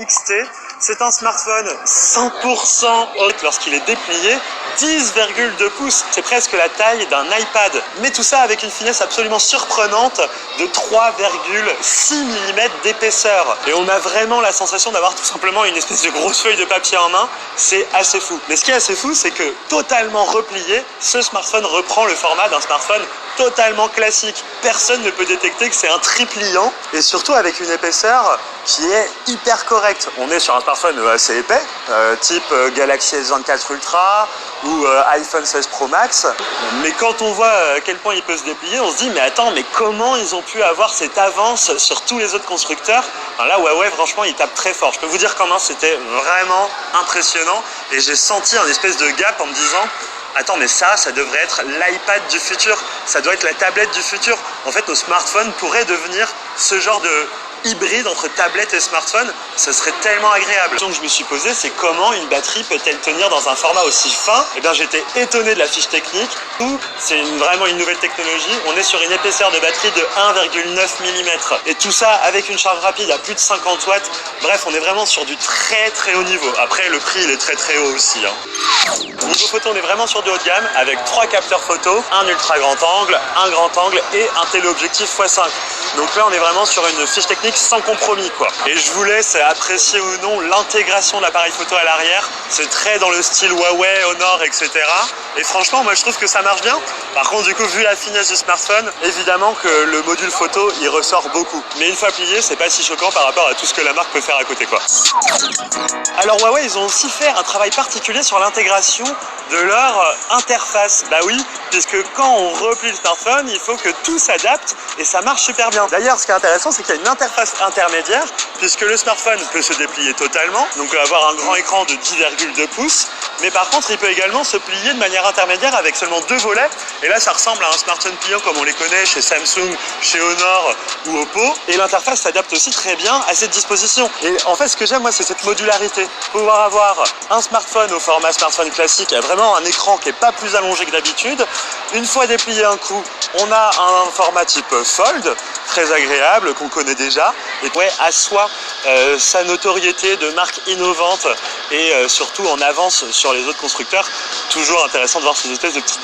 XT. C'est un smartphone 100% haute lorsqu'il est déplié, 10,2 pouces. C'est presque la taille d'un iPad. Mais tout ça avec une finesse absolument surprenante de 3,6 mm d'épaisseur. Et on a vraiment la sensation d'avoir tout simplement une espèce de grosse feuille de papier en main. C'est assez fou. Mais ce qui est assez fou, c'est que totalement replié, ce smartphone reprend le format d'un smartphone totalement classique. Personne ne peut détecter que c'est un tripliant et surtout avec une épaisseur qui est hyper correcte. On est sur un smartphone assez épais, type Galaxy S24 Ultra ou iPhone 16 Pro Max. Mais quand on voit à quel point il peut se déplier, on se dit mais attends, mais comment ils ont pu avoir cette avance sur tous les autres constructeurs? Enfin, là, Huawei, franchement, il tape très fort. Je peux vous dire comment c'était vraiment impressionnant et j'ai senti un espèce de gap en me disant attends, mais ça devrait être l'iPad du futur, ça doit être la tablette du futur. En fait, nos smartphones pourraient devenir ce genre de hybride entre tablette et smartphone, ce serait tellement agréable. La question que je me suis posée, c'est comment une batterie peut-elle tenir dans un format aussi fin? Eh bien, j'étais étonné de la fiche technique. C'est vraiment une nouvelle technologie. On est sur une épaisseur de batterie de 1,9 mm. Et tout ça avec une charge rapide à plus de 50 watts. Bref, on est vraiment sur du très haut niveau. Après, le prix, il est très haut aussi. Niveau photo, on est vraiment sur du haut de gamme avec 3 capteurs photo, un ultra grand angle, un grand angle et un téléobjectif x5. Donc là, on est vraiment sur une fiche technique sans compromis, quoi. Et je vous laisse apprécier ou non l'intégration de l'appareil photo à l'arrière. C'est très dans le style Huawei, Honor, etc. Et franchement, moi, je trouve que ça marche bien. Par contre, du coup, vu la finesse du smartphone, évidemment que le module photo, il ressort beaucoup. Mais une fois plié, c'est pas si choquant par rapport à tout ce que la marque peut faire à côté, quoi. Alors Huawei, ils ont aussi fait un travail particulier sur l'intégration de leur interface. Bah oui, puisque quand on replie le smartphone, il faut que tout s'adapte et ça marche super bien. D'ailleurs, ce qui est intéressant, c'est qu'il y a une interface intermédiaire, puisque le smartphone peut se déplier totalement, donc avoir un grand écran de 10,2 pouces, mais par contre, il peut également se plier de manière intermédiaire avec seulement 2 volets, et là, ça ressemble à un smartphone pliant comme on les connaît chez Samsung, chez Honor ou Oppo, et l'interface s'adapte aussi très bien à cette disposition. Et en fait, ce que j'aime, moi, c'est cette modularité. Pouvoir avoir un smartphone au format smartphone classique, vraiment un écran qui n'est pas plus allongé que d'habitude. Une fois déplié un coup, on a un format type Fold, très agréable, qu'on connaît déjà, et ouais, assoit sa notoriété de marque innovante et surtout en avance sur les autres constructeurs. Toujours intéressant de voir ces espèces de petites